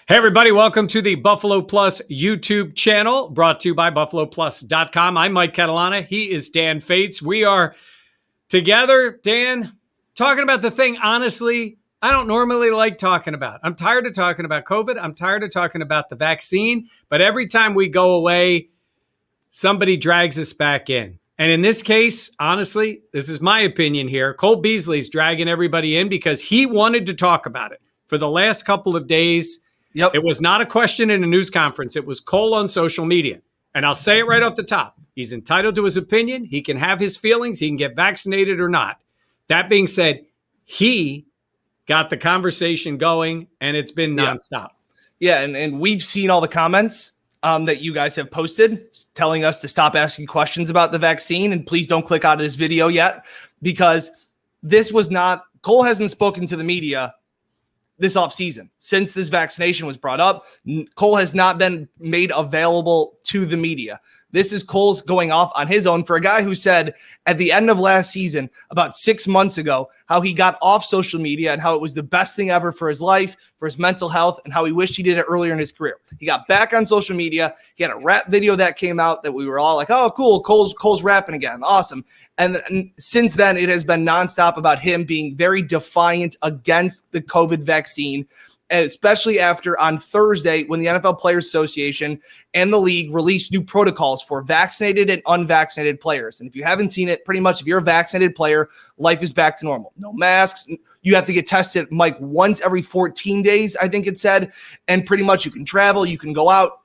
Hey, everybody. Welcome to the Buffalo Plus YouTube channel, brought to you by BuffaloPlus.com. I'm Mike Catalana. He is Dan Fates. We are together, Dan, talking about the thing, honestly, I don't normally like talking about. I'm tired of talking about COVID. I'm tired of talking about the vaccine. But every time we go away, somebody drags us back in. And in this case, honestly, this is my opinion here. Cole Beasley's dragging everybody in because he wanted to talk about it for the last couple of days. Yep. It was not a question in a news conference. It was Cole on social media. And I'll say it right off the top. He's entitled to his opinion. He can have his feelings. He can get vaccinated or not. That being said, he got the conversation going, and it's been nonstop. Yeah, and we've seen all the comments that you guys have posted telling us to stop asking questions about the vaccine, and please don't click out of this video yet, because this was not – Cole hasn't spoken to the media this offseason. Since this vaccination was brought up, Cole has not been made available to the media. This is Cole's going off on his own for a guy who said at the end of last season, about 6 months ago, how he got off social media and how it was the best thing ever for his life, for his mental health, and how he wished he did it earlier in his career. He got back on social media. He had a rap video that came out that we were all like, oh, cool, Cole's rapping again. Awesome. And since then, it has been nonstop about him being very defiant against the COVID vaccine, especially after on Thursday when the NFL Players Association and the league released new protocols for vaccinated and unvaccinated players. And if you haven't seen it, pretty much if you're a vaccinated player, life is back to normal. No masks. You have to get tested, Mike, once every 14 days, I think it said. And pretty much you can travel, you can go out,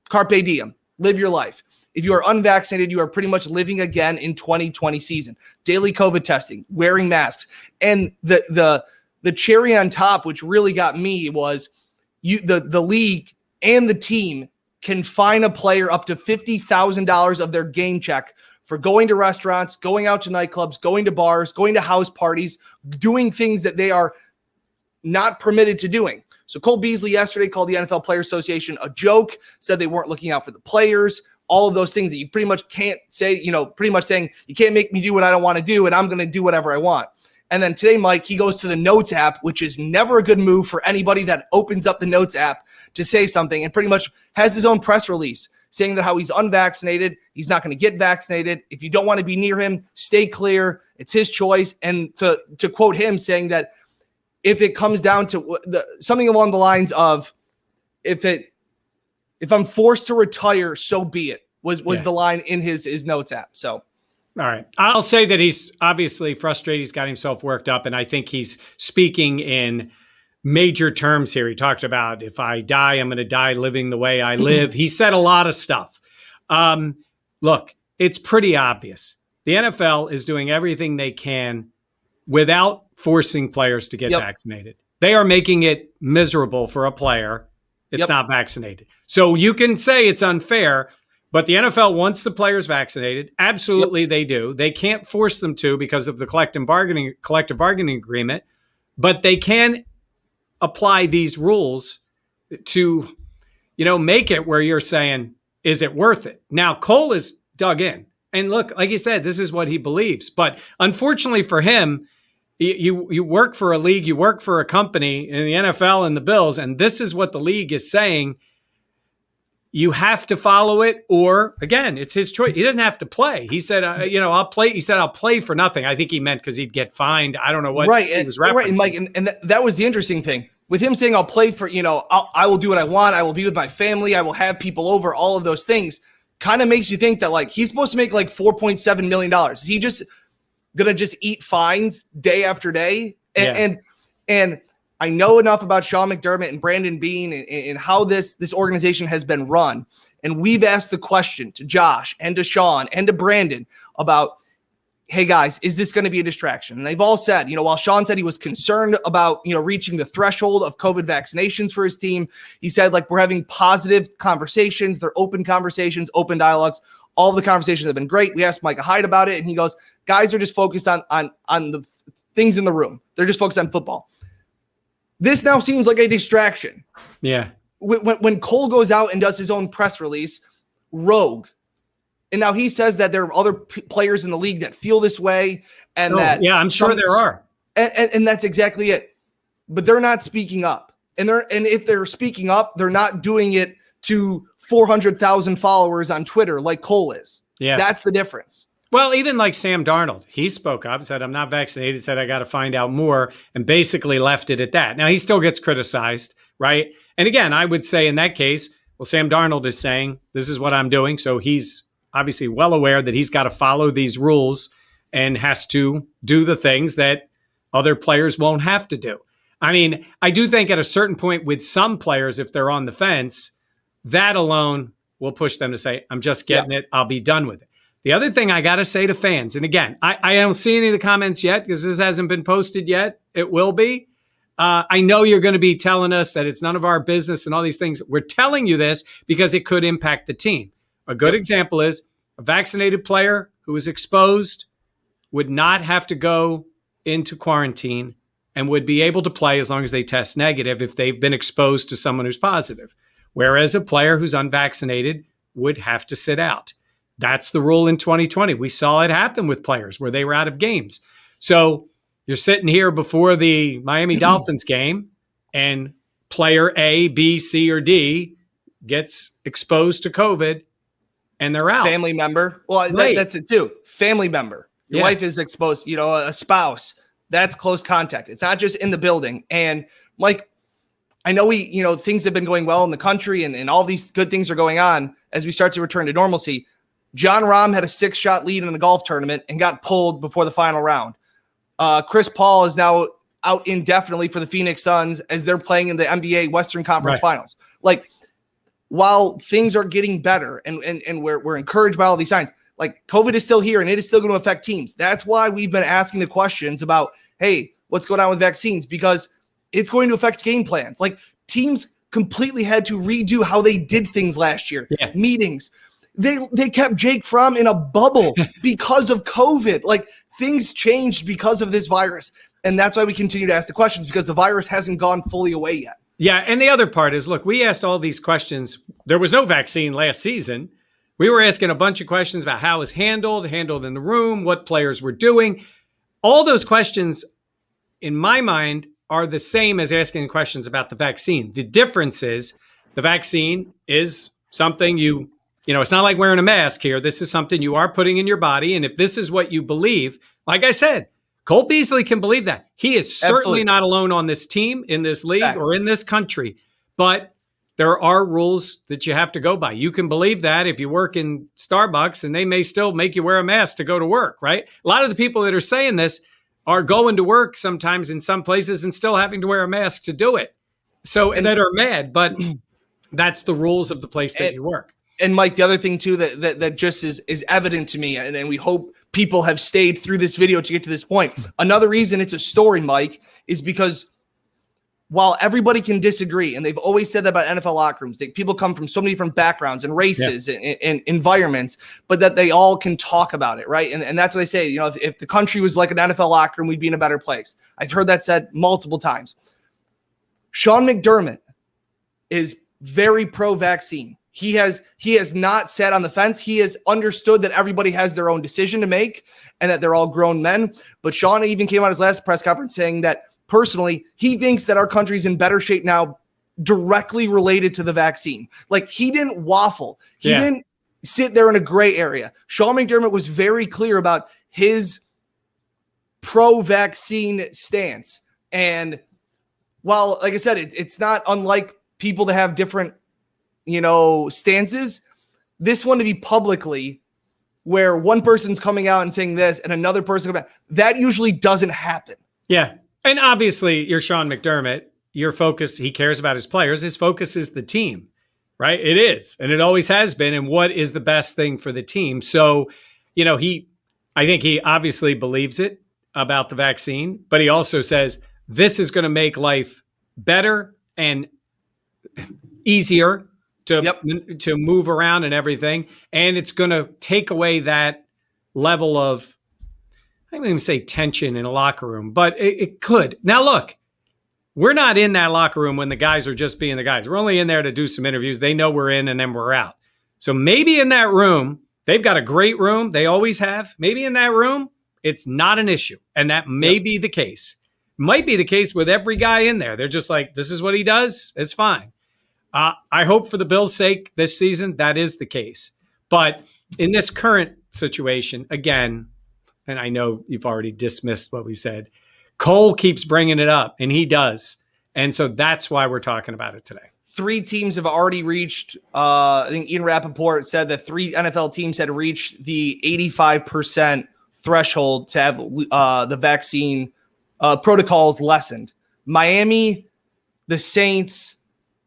carpe diem, live your life. If you are unvaccinated, you are pretty much living again in 2020 season. Daily COVID testing, wearing masks. And the cherry on top, which really got me, was the league and the team can fine a player up to $50,000 of their game check for going to restaurants, going out to nightclubs, going to bars, going to house parties, doing things that they are not permitted to doing. So Cole Beasley yesterday called the NFL Players Association a joke, said they weren't looking out for the players, all of those things that you pretty much can't say, pretty much saying you can't make me do what I don't want to do, and I'm going to do whatever I want. And then today, Mike, he goes to the Notes app, which is never a good move for anybody that opens up the Notes app to say something, and pretty much has his own press release saying that how he's unvaccinated, he's not going to get vaccinated. If you don't want to be near him, stay clear. It's his choice. And to quote him, saying that if it comes down to something along the lines of, if I'm forced to retire, so be it, was the line in his Notes app. So. All right. I'll say that he's obviously frustrated. He's got himself worked up, and I think he's speaking in major terms here. He talked about, if I die, I'm going to die living the way I live. He said a lot of stuff. Look, it's pretty obvious. The NFL is doing everything they can without forcing players to get vaccinated. They are making it miserable for a player that's not vaccinated. So you can say it's unfair, but the NFL wants the players vaccinated. Absolutely, they do. They can't force them to because of the collective bargaining agreement, but they can apply these rules to, make it where you're saying, is it worth it? Now, Cole is dug in. And look, like you said, this is what he believes. But unfortunately for him, you work for a league, you work for a company in the NFL and the Bills, and this is what the league is saying. You have to follow it, or again, it's his choice. He doesn't have to play. He said, I'll play. He said, I'll play for nothing. I think he meant because he'd get fined. I don't know what he was referencing. Right, and Mike, and that was the interesting thing with him saying, I'll play for, I will do what I want. I will be with my family. I will have people over, all of those things kind of makes you think that like he's supposed to make like $4.7 million. Is he just going to just eat fines day after day? And I know enough about Sean McDermott and Brandon Beane and how this organization has been run. And we've asked the question to Josh and to Sean and to Brandon about, hey guys, is this going to be a distraction? And they've all said, while Sean said he was concerned about, reaching the threshold of COVID vaccinations for his team, he said, like, we're having positive conversations. They're open conversations, open dialogues. All of the conversations have been great. We asked Micah Hyde about it, and he goes, guys are just focused on the things in the room. They're just focused on football. This now seems like a distraction. Yeah. When Cole goes out and does his own press release, rogue. And now he says that there are other players in the league that feel this way. And I'm sure there are. And that's exactly it. But they're not speaking up. And if they're speaking up, they're not doing it to 400,000 followers on Twitter like Cole is. Yeah. That's the difference. Well, even like Sam Darnold, he spoke up, said, I'm not vaccinated, said, I got to find out more, and basically left it at that. Now, he still gets criticized, right? And again, I would say in that case, well, Sam Darnold is saying, this is what I'm doing. So he's obviously well aware that he's got to follow these rules and has to do the things that other players won't have to do. I mean, I do think at a certain point with some players, if they're on the fence, that alone will push them to say, I'm just getting it. I'll be done with it. The other thing I got to say to fans, and again, I don't see any of the comments yet because this hasn't been posted yet. It will be. I know you're going to be telling us that it's none of our business and all these things. We're telling you this because it could impact the team. A good example is a vaccinated player who is exposed would not have to go into quarantine and would be able to play as long as they test negative if they've been exposed to someone who's positive. Whereas a player who's unvaccinated would have to sit out. That's the rule in 2020. We saw it happen with players where they were out of games. So you're sitting here before the Miami Dolphins game and player A, B, C, or D gets exposed to COVID and they're out. Family member. Well, that's it too. Family member. Your wife is exposed, a spouse. That's close contact. It's not just in the building. And like, I know things have been going well in the country and all these good things are going on as we start to return to normalcy. John Rahm had a 6-shot lead in the golf tournament and got pulled before the final round. Chris Paul is now out indefinitely for the Phoenix Suns as they're playing in the NBA Western Conference Finals. Like, while things are getting better and we're encouraged by all these signs, like COVID is still here and it is still going to affect teams. That's why we've been asking the questions about, hey, what's going on with vaccines? Because it's going to affect game plans. Like, teams completely had to redo how they did things last year. Meetings. They kept Jake Fromm in a bubble because of COVID. Like, things changed because of this virus. And that's why we continue to ask the questions, because the virus hasn't gone fully away yet. Yeah. And the other part is, look, we asked all these questions. There was no vaccine last season. We were asking a bunch of questions about how it was handled in the room, what players were doing. All those questions, in my mind, are the same as asking questions about the vaccine. The difference is the vaccine is something it's not like wearing a mask here. This is something you are putting in your body. And if this is what you believe, like I said, Cole Beasley can believe that. He is certainly not alone on this team, in this league, or in this country. But there are rules that you have to go by. You can believe that if you work in Starbucks and they may still make you wear a mask to go to work, right? A lot of the people that are saying this are going to work sometimes in some places and still having to wear a mask to do it. So, and that are mad, but that's the rules of the place that you work. And Mike, the other thing too that just is evident to me, and we hope people have stayed through this video to get to this point. Another reason it's a story, Mike, is because while everybody can disagree, and they've always said that about NFL locker rooms, people come from so many different backgrounds and races and environments, but that they all can talk about it, right? And that's what they say. If the country was like an NFL locker room, we'd be in a better place. I've heard that said multiple times. Sean McDermott is very pro-vaccine. He has not sat on the fence. He has understood that everybody has their own decision to make and that they're all grown men. But Sean even came out his last press conference saying that personally, he thinks that our country's in better shape now directly related to the vaccine. Like, he didn't waffle. He didn't sit there in a gray area. Sean McDermott was very clear about his pro-vaccine stance. And while, like I said, it's not unlike people to have different stances, this one to be publicly where one person's coming out and saying this and another person coming out, that usually doesn't happen. Yeah. And obviously you're Sean McDermott, your focus, he cares about his players. His focus is the team, right? It is. And it always has been. And what is the best thing for the team? So, I think he obviously believes it about the vaccine, but he also says this is going to make life better and easier to move around and everything. And it's going to take away that level of, I don't even say tension in a locker room, but it could. Now, look, we're not in that locker room when the guys are just being the guys. We're only in there to do some interviews. They know we're in and then we're out. So maybe in that room, they've got a great room. They always have. Maybe in that room, it's not an issue. And that may be the case. might be the case with every guy in there. They're just like, this is what he does. It's fine. I hope for the Bills' sake this season that is the case. But in this current situation, again, and I know you've already dismissed what we said, Cole keeps bringing it up, and he does. And so that's why we're talking about it today. 3 teams have already reached, I think Ian Rappaport said that 3 NFL teams had reached the 85% threshold to have the vaccine protocols lessened. Miami, the Saints,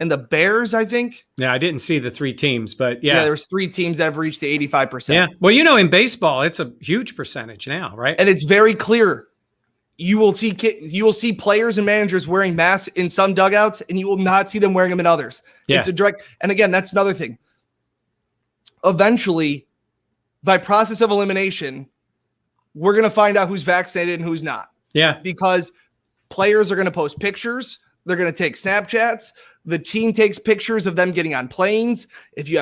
and the Bears, I think. Yeah, I didn't see the 3 teams, but yeah. There's 3 teams that have reached the 85%. Yeah. Well, you know, in baseball, it's a huge percentage now, right? And it's very clear. You will see players and managers wearing masks in some dugouts, and you will not see them wearing them in others. Yeah. It's a direct. And again, that's another thing. Eventually, by process of elimination, we're going to find out who's vaccinated and who's not. Yeah. Because players are going to post pictures. They're going to take Snapchats. The team takes pictures of them getting on planes.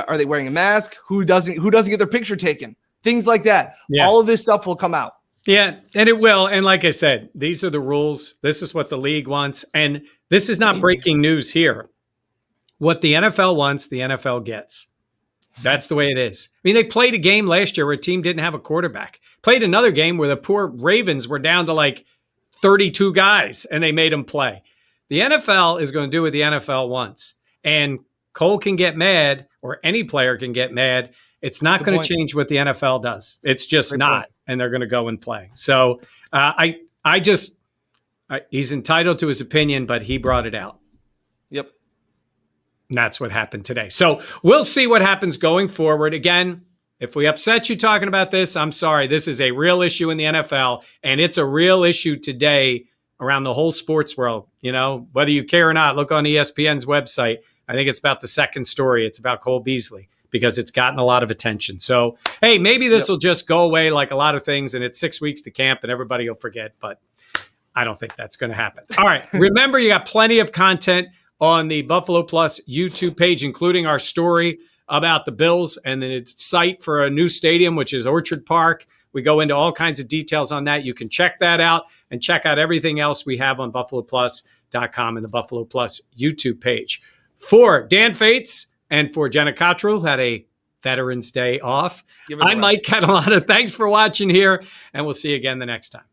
Are they wearing a mask? Who doesn't get their picture taken? Things like that. Yeah. All of this stuff will come out. Yeah, and it will. And like I said, these are the rules. This is what the league wants. And this is not breaking news here. What the NFL wants, the NFL gets. That's the way it is. I mean, they played a game last year where a team didn't have a quarterback. Played another game where the poor Ravens were down to like 32 guys, and they made them play. The NFL is going to do what the NFL wants. And Cole can get mad, or any player can get mad. It's not going to change what the NFL does. It's just not. And they're going to go and play. So he's entitled to his opinion, but he brought it out. Yep. And that's what happened today. So we'll see what happens going forward. Again, if we upset you talking about this, I'm sorry. This is a real issue in the NFL, and it's a real issue today around the whole sports world. You know, whether you care or not, look on ESPN's website. I think it's about the second story. It's about Cole Beasley, because it's gotten a lot of attention. So, hey, maybe this will just go away like a lot of things, and it's 6 weeks to camp and everybody will forget, but I don't think that's going to happen. All right. Remember, you got plenty of content on the Buffalo Plus YouTube page, including our story about the Bills and the site for a new stadium, which is Orchard Park. We go into all kinds of details on that. You can check that out and check out everything else we have on BuffaloPlus.com and the Buffalo Plus YouTube page. For Dan Fates, and for Jenna Cottrell, who had a Veterans Day off, I'm Mike Catalano. Thanks for watching here, and we'll see you again the next time.